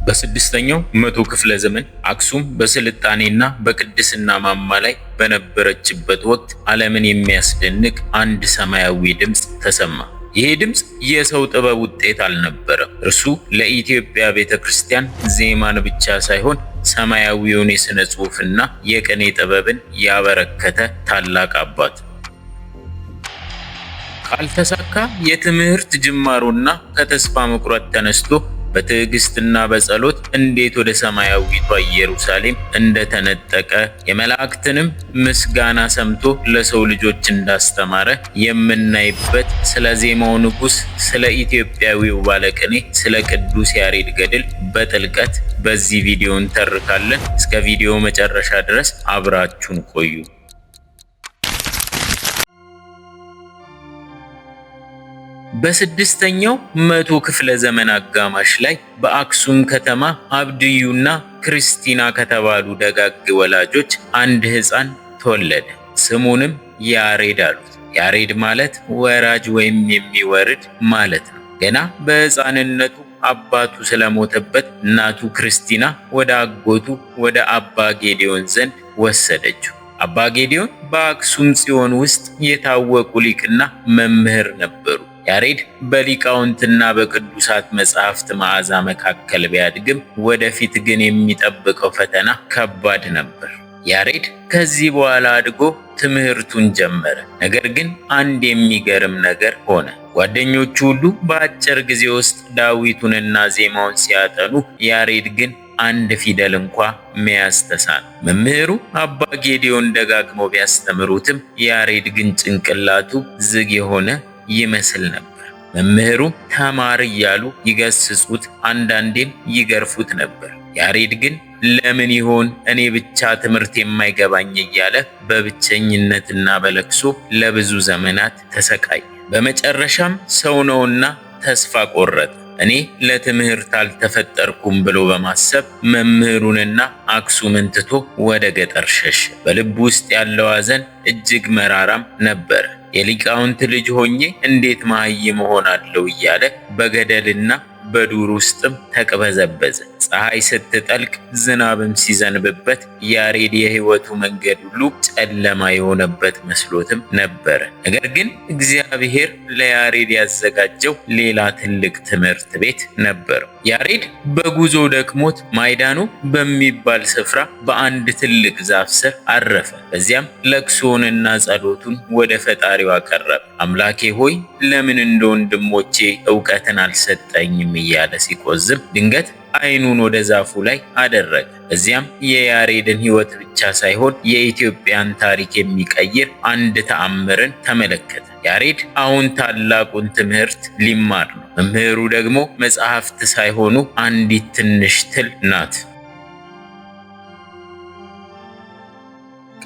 በስድስተኛው መቶ ክፍለ ዘመን አክሱም በስልጣኔና በቅድስና ማማ ላይ በነበረችበት ወቅት ዓለምን የሚያስደንቅ አንድ ሰማያዊ ድምፅ ተሰማ። ይህ ድምፅ የሰው ጥበብ ውጤት አልነበረም። እርሱ ለኢትዮጵያ ቤተክርስቲያን ዜማን ብቻ ሳይሆን ሰማያዊውን የሥነ ጽሑፍና የቅኔ ጥበብን ያበረከተ ታላቅ አባት። ካልተሳካ የትምህርት ጅማሮና ከተስፋ መቁረጥ ተነስቶ በትዕግስትና በጸሎት እንዴት ወደ ሰማያዊቷ ኢየሩሳሌም እንደተነጠቀ የመላእክትንም ምስጋና ሰምቶ ለሰው ልጆች እንዳስተማረ የምናይበት ስለ ዜማው ንጉሥ፣ ስለ ኢትዮጵያዊው ባለቅኔ፣ ስለ ቅዱስ ያሬድ ገድል በጥልቀት በዚህ ቪዲዮ እንተርካለን። እስከ ቪዲዮ መጨረሻ ድረስ አብራችሁን ቆዩ። በስድስተኛው መቶ ክፍለ ዘመን አጋማሽ ላይ በአክሱም ከተማ አብድዩና ክርስቲና ከተባሉ ደጋግ ወላጆች አንድ ሕፃን ተወለደ። ስሙንም ያሬድ አሉት። ያሬድ ማለት ወራጅ ወይም የሚወርድ ማለት ነው። ገና በሕፃንነቱ አባቱ ስለሞተበት እናቱ ክርስቲና ወደ አጎቱ ወደ አባ ጌዴዎን ዘንድ ወሰደችው። አባ ጌዴዎን በአክሱም ጽዮን ውስጥ የታወቁ ሊቅና መምህር ነበሩ። ያሬድ በሊቃውንትና በቅዱሳት መጻሕፍት መዓዛ መካከል ቢያድግም ወደፊት ግን የሚጠብቀው ፈተና ከባድ ነበር። ያሬድ ከዚህ በኋላ አድጎ ትምህርቱን ጀመረ። ነገር ግን አንድ የሚገርም ነገር ሆነ። ጓደኞቹ ሁሉ በአጭር ጊዜ ውስጥ ዳዊቱንና ዜማውን ሲያጠኑ፣ ያሬድ ግን አንድ ፊደል እንኳ መያዝ ተሳነው። መምህሩ አባ ጌዴዎን ደጋግመው ቢያስተምሩትም ያሬድ ግን ጭንቅላቱ ዝግ የሆነ ይመስል ነበር። መምህሩ ተማር እያሉ ይገስጹት፣ አንዳንዴም ይገርፉት ነበር። ያሬድ ግን ለምን ይሆን እኔ ብቻ ትምህርት የማይገባኝ እያለ በብቸኝነትና በለቅሶ ለብዙ ዘመናት ተሰቃየ። በመጨረሻም ሰው ነውና ተስፋ ቆረጠ። እኔ ለትምህርት አልተፈጠርኩም ብሎ በማሰብ መምህሩንና አክሱምን ትቶ ወደ ገጠር ሸሸ። በልቡ ውስጥ ያለው ሐዘን እጅግ መራራም ነበር። የሊቃውንት ልጅ ሆኜ እንዴት መሃይም እሆናለሁ እያለ በገደልና በዱር ውስጥም ተቅበዘበዘ። ፀሐይ ስትጠልቅ ዝናብም ሲዘንብበት ያሬድ የሕይወቱ መንገድ ሁሉ ጨለማ የሆነበት መስሎትም ነበረ። ነገር ግን እግዚአብሔር ለያሬድ ያዘጋጀው ሌላ ትልቅ ትምህርት ቤት ነበረው። ያሬድ በጉዞ ደክሞት ማይዳኖ በሚባል ስፍራ በአንድ ትልቅ ዛፍ ስር አረፈ። በዚያም ለቅሶውንና ጸሎቱን ወደ ፈጣሪው አቀረበ። አምላኬ ሆይ ለምን እንደ ወንድሞቼ ዕውቀትን አልሰጠኝም እያለ ሲቆዝም ድንገት ዓይኑን ወደ ዛፉ ላይ አደረገ። እዚያም የያሬድን ሕይወት ብቻ ሳይሆን የኢትዮጵያን ታሪክ የሚቀይር አንድ ተአምርን ተመለከተ። ያሬድ አሁን ታላቁን ትምህርት ሊማር ነው። መምህሩ ደግሞ መጽሐፍት ሳይሆኑ አንዲት ትንሽ ትል ናት።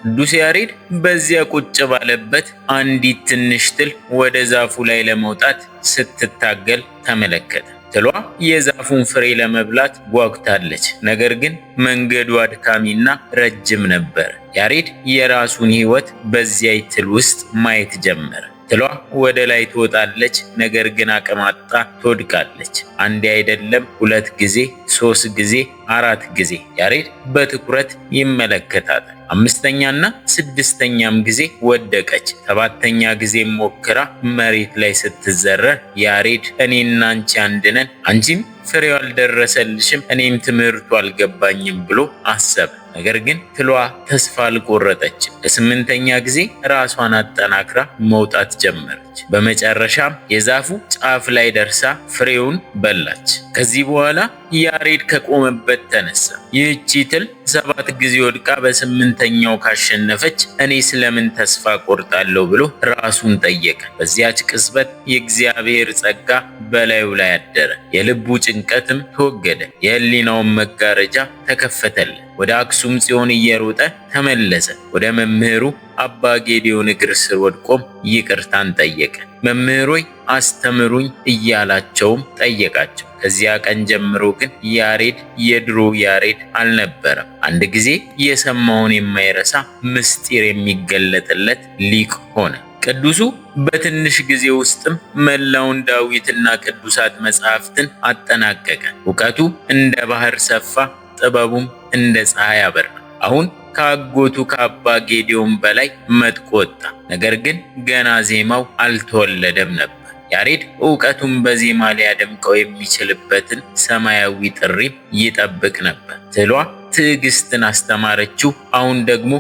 ቅዱስ ያሬድ በዚያ ቁጭ ባለበት አንዲት ትንሽ ትል ወደ ዛፉ ላይ ለመውጣት ስትታገል ተመለከተ። ትሏ የዛፉን ፍሬ ለመብላት ጓጉታለች። ነገር ግን መንገዱ አድካሚና ረጅም ነበር። ያሬድ የራሱን ሕይወት በዚያ ትል ውስጥ ማየት ጀመረ። ትሏ ወደ ላይ ትወጣለች፣ ነገር ግን አቅማጣ ትወድቃለች። አንዴ አይደለም፣ 2 ጊዜ፣ 3 ጊዜ፣ 4 ጊዜ። ያሬድ በትኩረት ይመለከታታል። 5ኛና 6ኛም ጊዜ ወደቀች። 7ኛ ጊዜ ሞክራ መሬት ላይ ስትዘረር ያሬድ እኔና አንቺ አንድ ነን፣ አንቺም ፍሬው አልደረሰልሽም፣ እኔም ትምህርቱ አልገባኝም ብሎ አሰበ። ነገር ግን ትሏ ተስፋ አልቆረጠችም። ለ8ኛ ጊዜ ራሷን አጠናክራ መውጣት ጀመረች። በመጨረሻም የዛፉ ጫፍ ላይ ደርሳ ፍሬውን በላች። ከዚህ በኋላ ያሬድ ከቆመበት ተነሳ። ይህቺ ትል 7 ጊዜ ወድቃ በ8ኛው ካሸነፈች እኔ ስለምን ተስፋ ቆርጣለሁ ብሎ ራሱን ጠየቀ። በዚያች ቅጽበት የእግዚአብሔር ጸጋ በላዩ ላይ አደረ። የልቡ ጭንቀትም ተወገደ። የሕሊናውን መጋረጃ ተከፈተለት። ወደ አክሱም ጽዮን እየሮጠ ተመለሰ። ወደ መምህሩ አባ ጌዴዎን እግር ስር ወድቆም ይቅርታን ጠየቀ። መምህሮይ አስተምሩኝ እያላቸውም ጠየቃቸው። ከዚያ ቀን ጀምሮ ግን ያሬድ የድሮ ያሬድ አልነበረም። አንድ ጊዜ የሰማውን የማይረሳ ምስጢር የሚገለጥለት ሊቅ ሆነ። ቅዱሱ በትንሽ ጊዜ ውስጥም መላውን ዳዊትና ቅዱሳት መጻሕፍትን አጠናቀቀ። እውቀቱ እንደ ባህር ሰፋ፣ ጥበቡም እንደ ፀሐይ አበራ። አሁን ከአጎቱ ከአባ ጌዴዎን በላይ መጥቆ ወጣ። ነገር ግን ገና ዜማው አልተወለደም ነበር። ያሬድ እውቀቱን በዜማ ሊያደምቀው የሚችልበትን ሰማያዊ ጥሪ ይጠብቅ ነበር። ትሏ ትዕግስትን አስተማረችው። አሁን ደግሞ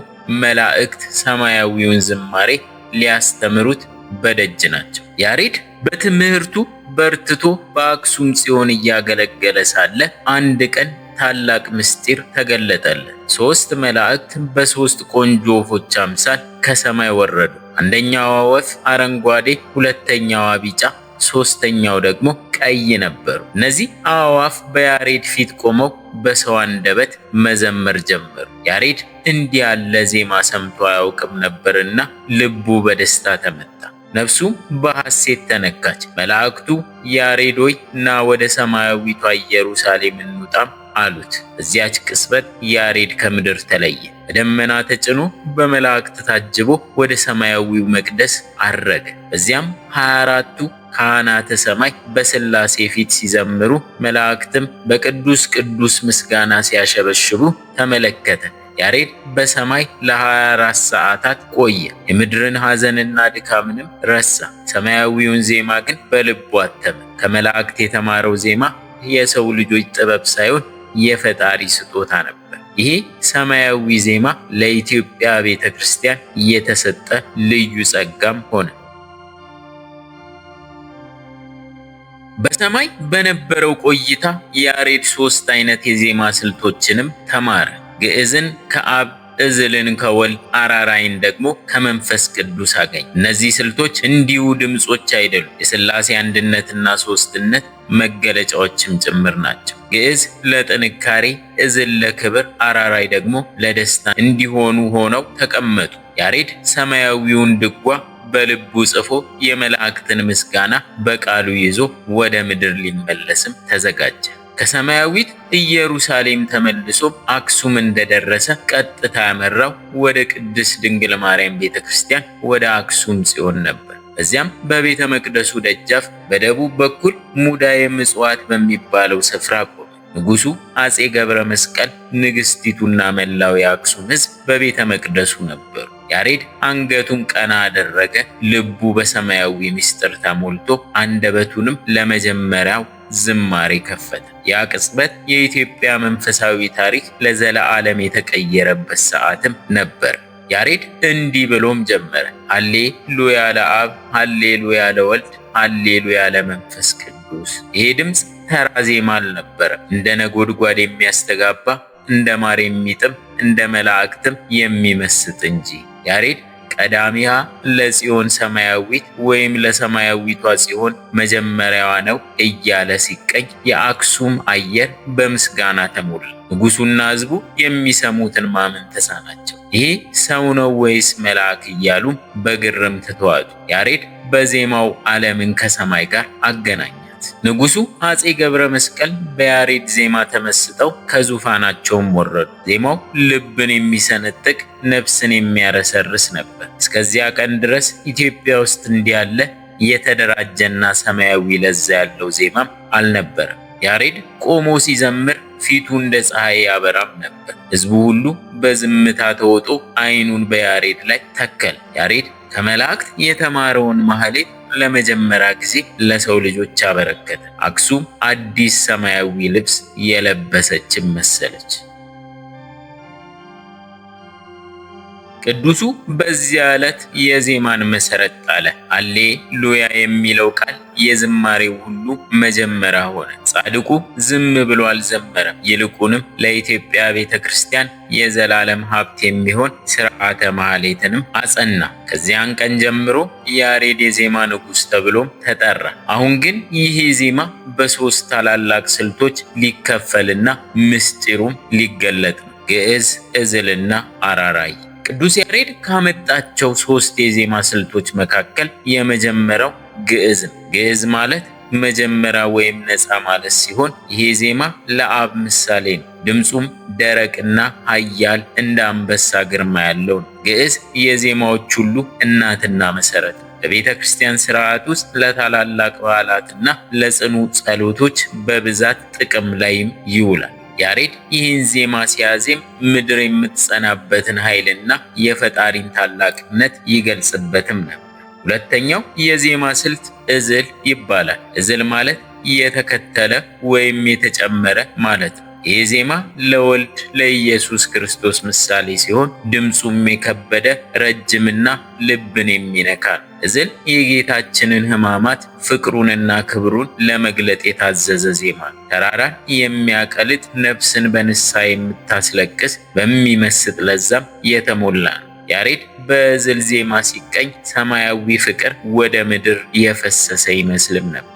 መላእክት ሰማያዊውን ዝማሬ ሊያስተምሩት በደጅ ናቸው። ያሬድ በትምህርቱ በርትቶ በአክሱም ጽዮን እያገለገለ ሳለ አንድ ቀን ታላቅ ምስጢር ተገለጠለት። 3 መላእክት በ3 ቆንጆ ወፎች አምሳል ከሰማይ ወረዱ። አንደኛዋ ወፍ አረንጓዴ፣ ሁለተኛዋ ቢጫ፣ ሶስተኛው ደግሞ ቀይ ነበሩ። እነዚህ አዕዋፍ በያሬድ ፊት ቆመው በሰው አንደበት መዘመር ጀመሩ። ያሬድ እንዲህ ያለ ዜማ ሰምቶ አያውቅም ነበርና ልቡ በደስታ ተመታ፣ ነፍሱም በሐሴት ተነካች። መላእክቱ ያሬድ ሆይ ና ወደ ሰማያዊቷ ኢየሩሳሌም እንውጣም አሉት። በዚያች ቅጽበት ያሬድ ከምድር ተለየ። በደመና ተጭኖ በመላእክት ታጅቦ ወደ ሰማያዊው መቅደስ አረገ። በዚያም 24ቱ ካህናተ ሰማይ በሥላሴ ፊት ሲዘምሩ፣ መላእክትም በቅዱስ ቅዱስ ምስጋና ሲያሸበሽቡ ተመለከተ። ያሬድ በሰማይ ለ24 ሰዓታት ቆየ። የምድርን ሐዘንና ድካምንም ረሳ። ሰማያዊውን ዜማ ግን በልቡ አተመ። ከመላእክት የተማረው ዜማ የሰው ልጆች ጥበብ ሳይሆን የፈጣሪ ስጦታ ነበር። ይሄ ሰማያዊ ዜማ ለኢትዮጵያ ቤተ ክርስቲያን የተሰጠ ልዩ ጸጋም ሆነ። በሰማይ በነበረው ቆይታ ያሬድ 3 አይነት የዜማ ስልቶችንም ተማረ። ግዕዝን ከአብ፣ እዝልን ከወልድ፣ አራራይን ደግሞ ከመንፈስ ቅዱስ አገኘ። እነዚህ ስልቶች እንዲሁ ድምጾች አይደሉም፣ የሥላሴ አንድነትና ሦስትነት መገለጫዎችም ጭምር ናቸው። ግዕዝ ለጥንካሬ፣ እዝል ለክብር፣ አራራይ ደግሞ ለደስታ እንዲሆኑ ሆነው ተቀመጡ። ያሬድ ሰማያዊውን ድጓ በልቡ ጽፎ የመላእክትን ምስጋና በቃሉ ይዞ ወደ ምድር ሊመለስም ተዘጋጀ። ከሰማያዊት ኢየሩሳሌም ተመልሶ አክሱም እንደደረሰ ቀጥታ ያመራው ወደ ቅድስት ድንግል ማርያም ቤተክርስቲያን ወደ አክሱም ጽዮን ነበር። በዚያም በቤተ መቅደሱ ደጃፍ በደቡብ በኩል ሙዳየ ምጽዋት በሚባለው ስፍራ ቆመ። ንጉሡ አጼ ገብረ መስቀል፣ ንግሥቲቱና መላው የአክሱም ሕዝብ በቤተ መቅደሱ ነበሩ። ያሬድ አንገቱን ቀና አደረገ። ልቡ በሰማያዊ ምስጢር ተሞልቶ አንደበቱንም ለመጀመሪያው ዝማሬ ከፈተ። ያ ቅጽበት የኢትዮጵያ መንፈሳዊ ታሪክ ለዘለዓለም የተቀየረበት ሰዓትም ነበር። ያሬድ እንዲህ ብሎም ጀመረ። ሃሌሉያ ለአብ፣ ሃሌሉያ ለወልድ፣ ሃሌሉያ ለመንፈስ ቅዱስ። ይሄ ድምፅ ተራ ዜማ አልነበረም። እንደ ነጎድጓድ የሚያስተጋባ፣ እንደ ማር የሚጥም፣ እንደ መላእክትም የሚመስጥ እንጂ። ያሬድ ቀዳሚያ ለጽዮን ሰማያዊት ወይም ለሰማያዊቷ ጽዮን መጀመሪያዋ ነው እያለ ሲቀኝ የአክሱም አየር በምስጋና ተሞላ። ንጉሡና ሕዝቡ የሚሰሙትን ማመን ተሳናቸው። ይሄ ሰው ነው ወይስ መልአክ እያሉም በግርምት ተዋጡ። ያሬድ በዜማው ዓለምን ከሰማይ ጋር አገናኛት። ንጉሡ አጼ ገብረ መስቀል በያሬድ ዜማ ተመስጠው ከዙፋናቸውም ወረዱ። ዜማው ልብን የሚሰነጥቅ ነፍስን የሚያረሰርስ ነበር። እስከዚያ ቀን ድረስ ኢትዮጵያ ውስጥ እንዲህ ያለ የተደራጀና ሰማያዊ ለዛ ያለው ዜማም አልነበረም። ያሬድ ቆሞ ሲዘምር ፊቱ እንደ ፀሐይ ያበራም ነበር። ሕዝቡ ሁሉ በዝምታ ተውጦ ዓይኑን በያሬድ ላይ ተከለ። ያሬድ ከመላእክት የተማረውን ማህሌት ለመጀመሪያ ጊዜ ለሰው ልጆች አበረከተ። አክሱም አዲስ ሰማያዊ ልብስ የለበሰችም መሰለች። ቅዱሱ በዚያ ዕለት የዜማን መሰረት ጣለ። ሃሌሉያ የሚለው ቃል የዝማሬው ሁሉ መጀመሪያ ሆነ። ጻድቁ ዝም ብሎ አልዘመረም። ይልቁንም ለኢትዮጵያ ቤተ ክርስቲያን የዘላለም ሀብት የሚሆን ሥርዓተ ማህሌትንም አጸና። ከዚያን ቀን ጀምሮ ያሬድ የዜማ ንጉሥ ተብሎም ተጠራ። አሁን ግን ይህ ዜማ በ3 ታላላቅ ስልቶች ሊከፈልና ምስጢሩም ሊገለጥ ነው። ግዕዝ፣ እዝልና አራራይ። ቅዱስ ያሬድ ካመጣቸው 3 የዜማ ስልቶች መካከል የመጀመሪያው ግዕዝ ነው። ግዕዝ ማለት መጀመሪያ ወይም ነፃ ማለት ሲሆን ይሄ ዜማ ለአብ ምሳሌ ነው። ድምፁም ደረቅና ኃያል እንደ አንበሳ ግርማ ያለው ነው። ግዕዝ የዜማዎች ሁሉ እናትና መሰረት ነው። በቤተ ክርስቲያን ስርዓት ውስጥ ለታላላቅ በዓላትና ለጽኑ ጸሎቶች በብዛት ጥቅም ላይም ይውላል። ያሬድ ይህን ዜማ ሲያዜም ምድር የምትጸናበትን ኃይልና የፈጣሪን ታላቅነት ይገልጽበትም ነበር። ሁለተኛው የዜማ ስልት እዝል ይባላል። እዝል ማለት የተከተለ ወይም የተጨመረ ማለት ነው። ይህ ዜማ ለወልድ ለኢየሱስ ክርስቶስ ምሳሌ ሲሆን ድምፁም የከበደ ረጅምና ልብን የሚነካ ነው። እዝል የጌታችንን ሕማማት ፍቅሩንና ክብሩን ለመግለጥ የታዘዘ ዜማ ነው። ተራራን የሚያቀልጥ ነፍስን በንስሐ የምታስለቅስ በሚመስጥ ለዛም የተሞላ ነው። ያሬድ በእዝል ዜማ ሲቀኝ ሰማያዊ ፍቅር ወደ ምድር የፈሰሰ ይመስልም ነበር።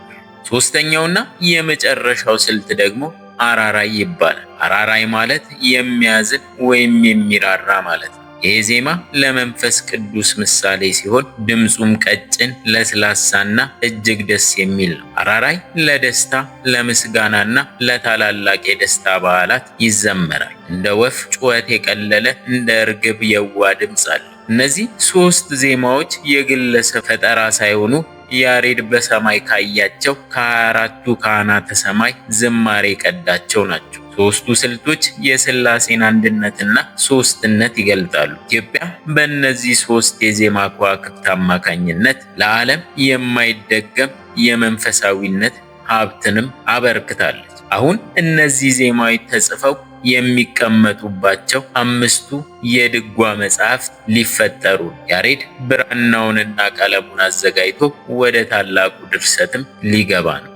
ሶስተኛውና የመጨረሻው ስልት ደግሞ አራራይ ይባላል። አራራይ ማለት የሚያዝን ወይም የሚራራ ማለት ነው። ይህ ዜማ ለመንፈስ ቅዱስ ምሳሌ ሲሆን ድምፁም ቀጭን፣ ለስላሳና እጅግ ደስ የሚል ነው። አራራይ ለደስታ፣ ለምስጋናና ለታላላቅ የደስታ በዓላት ይዘመራል። እንደ ወፍ ጩኸት የቀለለ እንደ እርግብ የዋ ድምፅ አለው። እነዚህ ሶስት ዜማዎች የግለሰብ ፈጠራ ሳይሆኑ ያሬድ በሰማይ ካያቸው ከ24ቱ ካህናተ ሰማይ ዝማሬ ቀዳቸው ናቸው። ሶስቱ ስልቶች የሥላሴን አንድነትና ሶስትነት ይገልጣሉ። ኢትዮጵያ በእነዚህ ሶስት የዜማ ከዋክብት አማካኝነት ለዓለም የማይደገም የመንፈሳዊነት ሀብትንም አበርክታለች። አሁን እነዚህ ዜማዎች ተጽፈው የሚቀመጡባቸው 5ቱ የድጓ መጻሕፍት ሊፈጠሩ ያሬድ ብራናውንና ቀለሙን አዘጋጅቶ ወደ ታላቁ ድርሰትም ሊገባ ነው።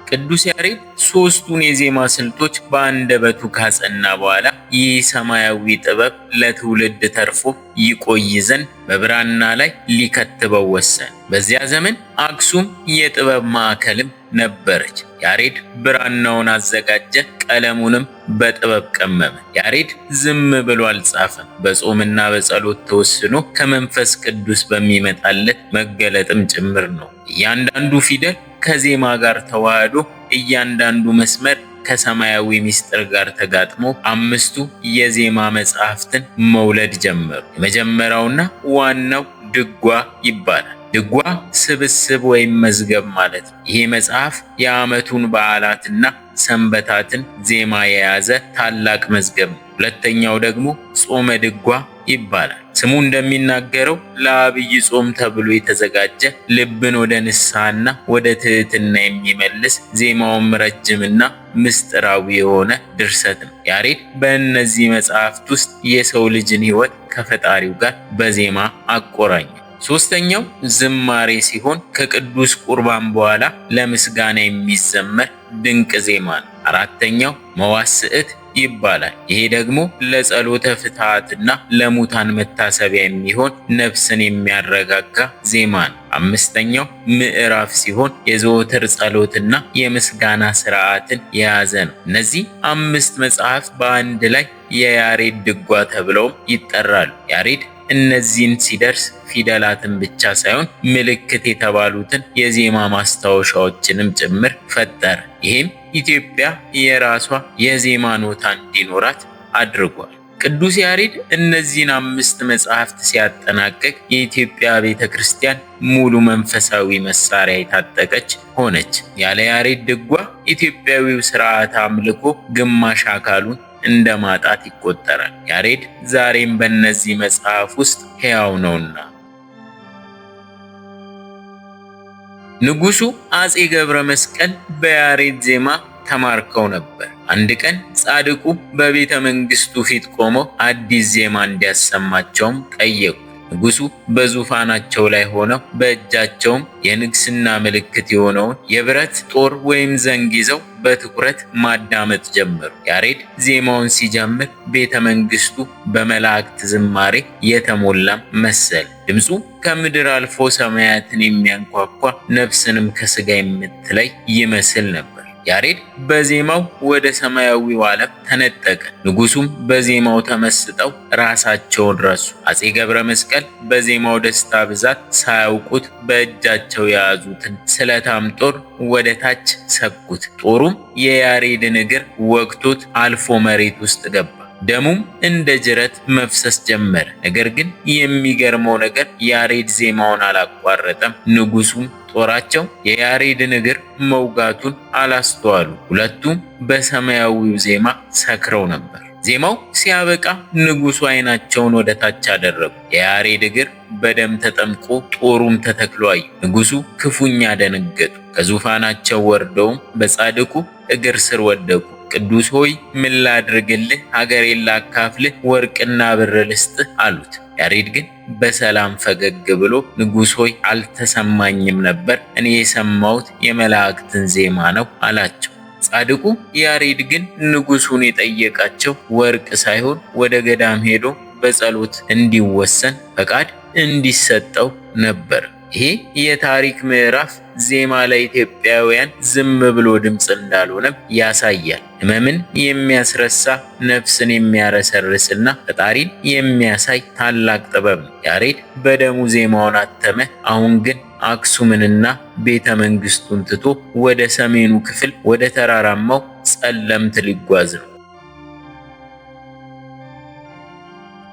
ቅዱስ ያሬድ ሶስቱን የዜማ ስልቶች በአንደበቱ ካጸና በኋላ ይህ ሰማያዊ ጥበብ ለትውልድ ተርፎ ይቆይ ዘንድ በብራና ላይ ሊከትበው ወሰነ። በዚያ ዘመን አክሱም የጥበብ ማዕከልም ነበረች። ያሬድ ብራናውን አዘጋጀ፣ ቀለሙንም በጥበብ ቀመመ። ያሬድ ዝም ብሎ አልጻፈም። በጾምና በጸሎት ተወስኖ ከመንፈስ ቅዱስ በሚመጣለት መገለጥም ጭምር ነው። እያንዳንዱ ፊደል ከዜማ ጋር ተዋህዶ እያንዳንዱ መስመር ከሰማያዊ ምስጢር ጋር ተጋጥሞ 5ቱ የዜማ መጻሕፍትን መውለድ ጀመሩ። የመጀመሪያውና ዋናው ድጓ ይባላል። ድጓ ስብስብ ወይም መዝገብ ማለት ነው። ይህ መጽሐፍ የዓመቱን በዓላትና ሰንበታትን ዜማ የያዘ ታላቅ መዝገብ ነው። ሁለተኛው ደግሞ ጾመ ድጓ ይባላል። ስሙ እንደሚናገረው ለአብይ ጾም ተብሎ የተዘጋጀ ልብን ወደ ንስሐና ወደ ትሕትና የሚመልስ ዜማውም ረጅምና ምስጢራዊ የሆነ ድርሰት ነው። ያሬድ በእነዚህ መጽሐፍት ውስጥ የሰው ልጅን ሕይወት ከፈጣሪው ጋር በዜማ አቆራኘ። ሶስተኛው ዝማሬ ሲሆን ከቅዱስ ቁርባን በኋላ ለምስጋና የሚዘመር ድንቅ ዜማ ነው። አራተኛው መዋስዕት ይባላል። ይሄ ደግሞ ለጸሎተ ፍትሐትና ለሙታን መታሰቢያ የሚሆን ነፍስን የሚያረጋጋ ዜማ ነው። አምስተኛው ምዕራፍ ሲሆን የዘወትር ጸሎትና የምስጋና ስርዓትን የያዘ ነው። እነዚህ 5 መጽሐፍት በአንድ ላይ የያሬድ ድጓ ተብለውም ይጠራሉ። ያሬድ እነዚህን ሲደርስ ፊደላትን ብቻ ሳይሆን ምልክት የተባሉትን የዜማ ማስታወሻዎችንም ጭምር ፈጠረ። ይህም ኢትዮጵያ የራሷ የዜማ ኖታ እንዲኖራት አድርጓል። ቅዱስ ያሬድ እነዚህን 5 መጽሐፍት ሲያጠናቅቅ የኢትዮጵያ ቤተ ክርስቲያን ሙሉ መንፈሳዊ መሳሪያ የታጠቀች ሆነች። ያለ ያሬድ ድጓ ኢትዮጵያዊው ስርዓተ አምልኮ ግማሽ አካሉን እንደ ማጣት ይቆጠራል። ያሬድ ዛሬም በእነዚህ መጽሐፍ ውስጥ ሕያው ነውና። ንጉሡ አጼ ገብረ መስቀል በያሬድ ዜማ ተማርከው ነበር። አንድ ቀን ጻድቁ በቤተ መንግስቱ ፊት ቆመው አዲስ ዜማ እንዲያሰማቸውም ጠየቁ። ንጉሡ በዙፋናቸው ላይ ሆነው በእጃቸውም የንግስና ምልክት የሆነውን የብረት ጦር ወይም ዘንግ ይዘው በትኩረት ማዳመጥ ጀመሩ። ያሬድ ዜማውን ሲጀምር ቤተ መንግስቱ በመላእክት ዝማሬ የተሞላም መሰለ። ድምፁ ከምድር አልፎ ሰማያትን የሚያንኳኳ ነፍስንም ከስጋ የምትለይ ይመስል ነበር። ያሬድ በዜማው ወደ ሰማያዊው ዓለም ተነጠቀ። ንጉሱም በዜማው ተመስጠው ራሳቸውን ረሱ። አፄ ገብረ መስቀል በዜማው ደስታ ብዛት ሳያውቁት በእጃቸው የያዙትን ስለታም ጦር ወደ ታች ሰኩት። ጦሩም የያሬድን እግር ወግቶት አልፎ መሬት ውስጥ ገባ። ደሙም እንደ ጅረት መፍሰስ ጀመረ። ነገር ግን የሚገርመው ነገር ያሬድ ዜማውን አላቋረጠም። ንጉሱም ጦራቸው የያሬድን እግር መውጋቱን አላስተዋሉ። ሁለቱም በሰማያዊው ዜማ ሰክረው ነበር። ዜማው ሲያበቃ ንጉሱ ዓይናቸውን ወደ ታች አደረጉ። የያሬድ እግር በደም ተጠምቆ ጦሩም ተተክሎ አዩ። ንጉሱ ክፉኛ ደነገጡ። ከዙፋናቸው ወርደውም በጻድቁ እግር ስር ወደቁ። ቅዱስ ሆይ ምን ላድርግልህ? ሀገሬን ላካፍልህ? ወርቅና ብር ልስጥህ? አሉት። ያሬድ ግን በሰላም ፈገግ ብሎ ንጉሥ ሆይ አልተሰማኝም ነበር፣ እኔ የሰማሁት የመላእክትን ዜማ ነው አላቸው። ጻድቁ ያሬድ ግን ንጉሱን የጠየቃቸው ወርቅ ሳይሆን ወደ ገዳም ሄዶ በጸሎት እንዲወሰን ፈቃድ እንዲሰጠው ነበር። ይሄ የታሪክ ምዕራፍ ዜማ ለኢትዮጵያውያን ዝም ብሎ ድምፅ እንዳልሆነም ያሳያል። ሕመምን የሚያስረሳ ነፍስን የሚያረሰርስና ፈጣሪን የሚያሳይ ታላቅ ጥበብ ነው። ያሬድ በደሙ ዜማውን አተመ። አሁን ግን አክሱምንና ቤተ መንግስቱን ትቶ ወደ ሰሜኑ ክፍል ወደ ተራራማው ጸለምት ሊጓዝ ነው።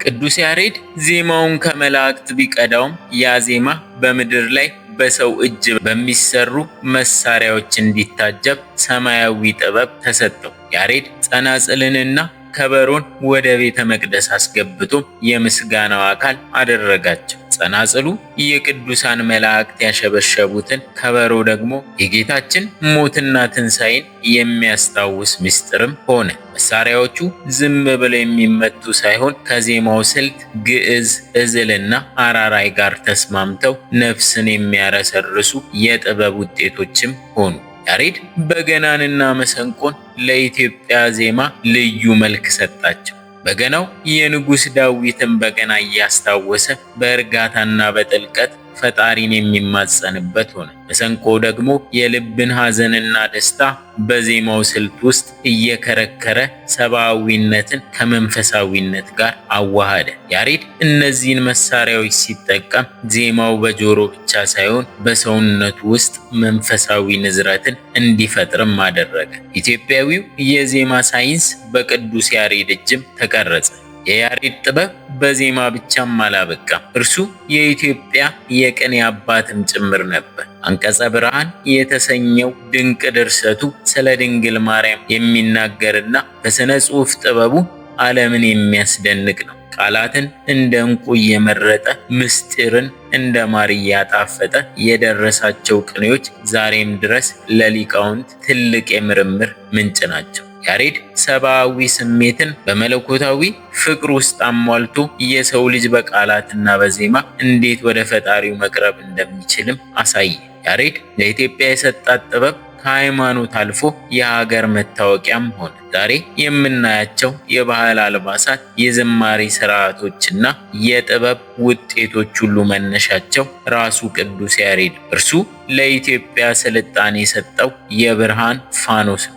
ቅዱስ ያሬድ ዜማውን ከመላእክት ቢቀዳውም ያ ዜማ በምድር ላይ በሰው እጅ በሚሰሩ መሳሪያዎች እንዲታጀብ ሰማያዊ ጥበብ ተሰጠው። ያሬድ ጸናጽልንና ከበሮን ወደ ቤተ መቅደስ አስገብቶ የምስጋናው አካል አደረጋቸው። ጸናጽሉ የቅዱሳን መላእክት ያሸበሸቡትን፣ ከበሮ ደግሞ የጌታችን ሞትና ትንሣኤን የሚያስታውስ ምስጢርም ሆነ። መሳሪያዎቹ ዝም ብለው የሚመቱ ሳይሆን ከዜማው ስልት ግዕዝ፣ እዝልና አራራይ ጋር ተስማምተው ነፍስን የሚያረሰርሱ የጥበብ ውጤቶችም ሆኑ። ያሬድ በገናንና መሰንቆን ለኢትዮጵያ ዜማ ልዩ መልክ ሰጣቸው። በገናው የንጉሥ ዳዊትን በገና እያስታወሰ በእርጋታና በጥልቀት ፈጣሪን የሚማጸንበት ሆነ። መሰንቆ ደግሞ የልብን ሐዘንና ደስታ በዜማው ስልት ውስጥ እየከረከረ ሰብአዊነትን ከመንፈሳዊነት ጋር አዋሃደ። ያሬድ እነዚህን መሳሪያዎች ሲጠቀም ዜማው በጆሮ ብቻ ሳይሆን በሰውነቱ ውስጥ መንፈሳዊ ንዝረትን እንዲፈጥርም አደረገ። ኢትዮጵያዊው የዜማ ሳይንስ በቅዱስ ያሬድ እጅም ተቀረጸ። የያሬድ ጥበብ በዜማ ብቻም አላበቃም። እርሱ የኢትዮጵያ የቅኔ አባትም ጭምር ነበር። አንቀጸ ብርሃን የተሰኘው ድንቅ ድርሰቱ ስለ ድንግል ማርያም የሚናገርና በሥነ ጽሑፍ ጥበቡ ዓለምን የሚያስደንቅ ነው። ቃላትን እንደ ዕንቁ እየመረጠ ምስጢርን እንደ ማር እያጣፈጠ የደረሳቸው ቅኔዎች ዛሬም ድረስ ለሊቃውንት ትልቅ የምርምር ምንጭ ናቸው። ያሬድ ሰብአዊ ስሜትን በመለኮታዊ ፍቅር ውስጥ አሟልቶ የሰው ልጅ በቃላትና በዜማ እንዴት ወደ ፈጣሪው መቅረብ እንደሚችልም አሳየ። ያሬድ ለኢትዮጵያ የሰጣት ጥበብ ከሃይማኖት አልፎ የሀገር መታወቂያም ሆነ። ዛሬ የምናያቸው የባህል አልባሳት፣ የዝማሬ ስርዓቶችና የጥበብ ውጤቶች ሁሉ መነሻቸው ራሱ ቅዱስ ያሬድ። እርሱ ለኢትዮጵያ ስልጣኔ የሰጠው የብርሃን ፋኖስ ነው።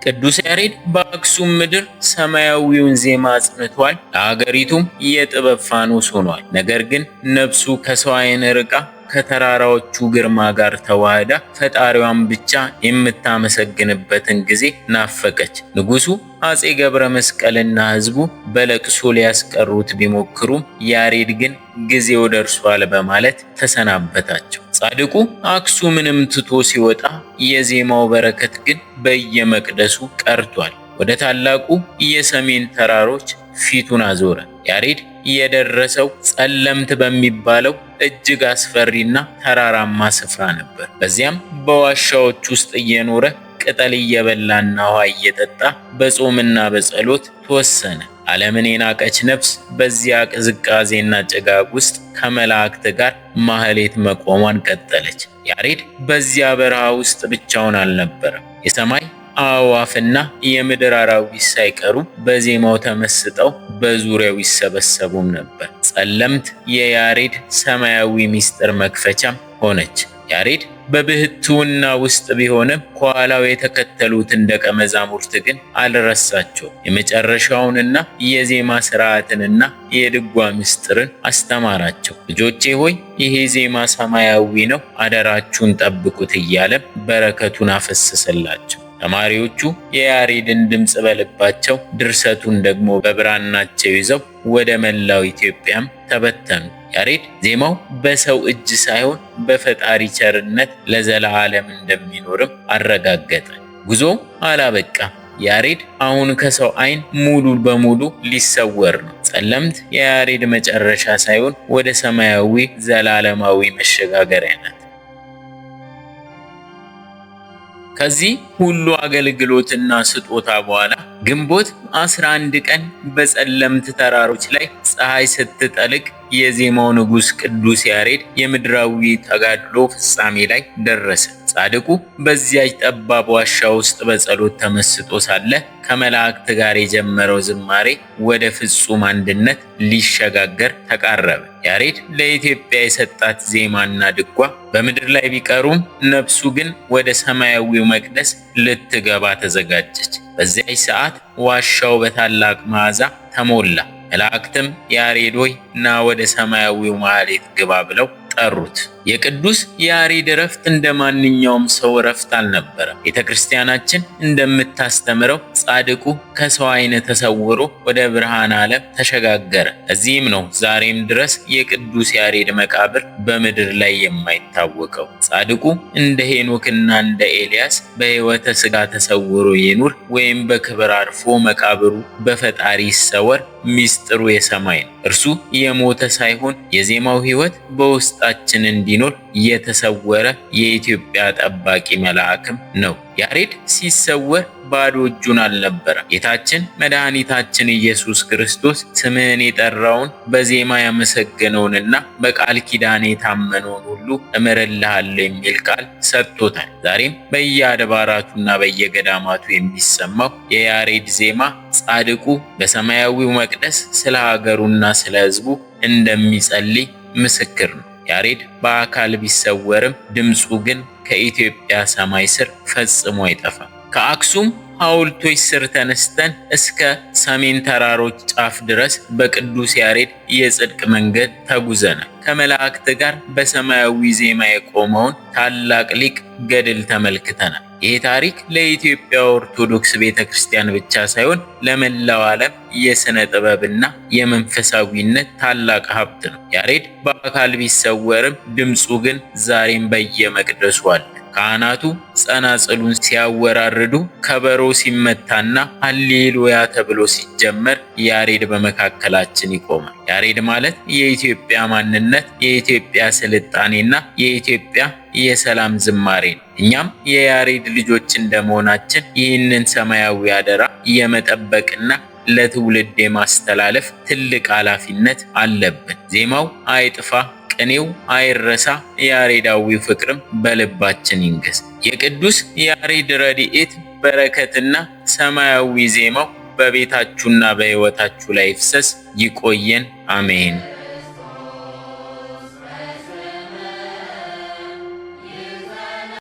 ቅዱስ ያሬድ በአክሱም ምድር ሰማያዊውን ዜማ አጽንቷል። ለሀገሪቱም የጥበብ ፋኖስ ሆኗል። ነገር ግን ነፍሱ ከሰው ዓይን ርቃ ከተራራዎቹ ግርማ ጋር ተዋህዳ ፈጣሪዋን ብቻ የምታመሰግንበትን ጊዜ ናፈቀች። ንጉሡ አፄ ገብረ መስቀልና ሕዝቡ በለቅሶ ሊያስቀሩት ቢሞክሩም ያሬድ ግን ጊዜው ደርሷል በማለት ተሰናበታቸው። ጻድቁ አክሱምንም ትቶ ሲወጣ የዜማው በረከት ግን በየመቅደሱ ቀርቷል። ወደ ታላቁ የሰሜን ተራሮች ፊቱን አዞረ። ያሬድ የደረሰው ጸለምት በሚባለው እጅግ አስፈሪና ተራራማ ስፍራ ነበር። በዚያም በዋሻዎች ውስጥ እየኖረ ቅጠል እየበላና ውሃ እየጠጣ በጾምና በጸሎት ተወሰነ። ዓለምን የናቀች ነፍስ በዚያ ቅዝቃዜና ጭጋግ ውስጥ ከመላእክት ጋር ማህሌት መቆሟን ቀጠለች። ያሬድ በዚያ በረሃ ውስጥ ብቻውን አልነበረም። የሰማይ አዕዋፍና የምድር አራዊት ሳይቀሩ በዜማው ተመስጠው በዙሪያው ይሰበሰቡም ነበር። ጸለምት የያሬድ ሰማያዊ ምስጢር መክፈቻም ሆነች። ያሬድ በብሕትውና ውስጥ ቢሆንም ከኋላው የተከተሉትን ደቀ መዛሙርት ግን አልረሳቸውም። የመጨረሻውንና የዜማ ሥርዓትንና የድጓ ምስጢርን አስተማራቸው። ልጆቼ ሆይ ይሄ ዜማ ሰማያዊ ነው፣ አደራችሁን ጠብቁት እያለም በረከቱን አፈሰሰላቸው። ተማሪዎቹ የያሬድን ድምፅ በልባቸው ድርሰቱን ደግሞ በብራናቸው ይዘው ወደ መላው ኢትዮጵያም ተበተኑ። ያሬድ ዜማው በሰው እጅ ሳይሆን በፈጣሪ ቸርነት ለዘላለም እንደሚኖርም አረጋገጠ። ጉዞ አላበቃም። ያሬድ አሁን ከሰው ዓይን ሙሉ በሙሉ ሊሰወር ነው። ጸለምት የያሬድ መጨረሻ ሳይሆን ወደ ሰማያዊ ዘላለማዊ መሸጋገሪያ ናት። ከዚህ ሁሉ አገልግሎትና ስጦታ በኋላ ግንቦት 11 ቀን በጸለምት ተራሮች ላይ ፀሐይ ስትጠልቅ የዜማው ንጉሥ ቅዱስ ያሬድ የምድራዊ ተጋድሎ ፍጻሜ ላይ ደረሰ። ጻድቁ በዚያች ጠባብ ዋሻ ውስጥ በጸሎት ተመስጦ ሳለ ከመላእክት ጋር የጀመረው ዝማሬ ወደ ፍጹም አንድነት ሊሸጋገር ተቃረበ። ያሬድ ለኢትዮጵያ የሰጣት ዜማና ድጓ በምድር ላይ ቢቀሩም ነፍሱ ግን ወደ ሰማያዊው መቅደስ ልትገባ ተዘጋጀች። በዚያች ሰዓት ዋሻው በታላቅ መዓዛ ተሞላ። መላእክትም ያሬድ ሆይ ና ወደ ሰማያዊው ማህሌት ግባ ብለው ጠሩት። የቅዱስ ያሬድ እረፍት እንደ ማንኛውም ሰው እረፍት አልነበረም። ቤተ ክርስቲያናችን እንደምታስተምረው ጻድቁ ከሰው ዓይን ተሰውሮ ወደ ብርሃን ዓለም ተሸጋገረ። እዚህም ነው ዛሬም ድረስ የቅዱስ ያሬድ መቃብር በምድር ላይ የማይታወቀው። ጻድቁ እንደ ሄኖክና እንደ ኤልያስ በሕይወተ ሥጋ ተሰውሮ ይኑር ወይም በክብር አርፎ መቃብሩ በፈጣሪ ይሰወር፣ ሚስጥሩ የሰማይ ነው። እርሱ የሞተ ሳይሆን የዜማው ሕይወት በውስጣችን እንዲኖር የተሰወረ የኢትዮጵያ ጠባቂ መልአክም ነው። ያሬድ ሲሰወር ባዶ እጁን አልነበረም። ጌታችን መድኃኒታችን ኢየሱስ ክርስቶስ ስምህን የጠራውን በዜማ ያመሰገነውንና በቃል ኪዳን የታመነውን ሁሉ እምርልሃለሁ የሚል ቃል ሰጥቶታል። ዛሬም በየአድባራቱና በየገዳማቱ የሚሰማው የያሬድ ዜማ ጻድቁ በሰማያዊው መቅደስ ስለ ሀገሩና ስለ ሕዝቡ እንደሚጸልይ ምስክር ነው። ያሬድ በአካል ቢሰወርም ድምፁ ግን ከኢትዮጵያ ሰማይ ስር ፈጽሞ አይጠፋም። ከአክሱም ሐውልቶች ስር ተነስተን እስከ ሰሜን ተራሮች ጫፍ ድረስ በቅዱስ ያሬድ የጽድቅ መንገድ ተጉዘናል። ከመላእክት ጋር በሰማያዊ ዜማ የቆመውን ታላቅ ሊቅ ገድል ተመልክተናል። ይህ ታሪክ ለኢትዮጵያ ኦርቶዶክስ ቤተ ክርስቲያን ብቻ ሳይሆን ለመላው ዓለም የሥነ ጥበብና የመንፈሳዊነት ታላቅ ሀብት ነው። ያሬድ በአካል ቢሰወርም ድምፁ ግን ዛሬም በየመቅደሱ አለ። ካህናቱ ጸናጽሉን ሲያወራርዱ፣ ከበሮ ሲመታና ሃሌሉያ ተብሎ ሲጀመር ያሬድ በመካከላችን ይቆማል። ያሬድ ማለት የኢትዮጵያ ማንነት፣ የኢትዮጵያ ስልጣኔና የኢትዮጵያ የሰላም ዝማሬ ነው። እኛም የያሬድ ልጆች እንደመሆናችን ይህንን ሰማያዊ አደራ የመጠበቅና ለትውልድ የማስተላለፍ ትልቅ ኃላፊነት አለብን። ዜማው አይጥፋ፣ ቅኔው አይረሳ፣ ያሬዳዊ ፍቅርም በልባችን ይንገስ። የቅዱስ ያሬድ ረድኤት በረከትና ሰማያዊ ዜማው በቤታችሁና በሕይወታችሁ ላይ ይፍሰስ። ይቆየን። አሜን።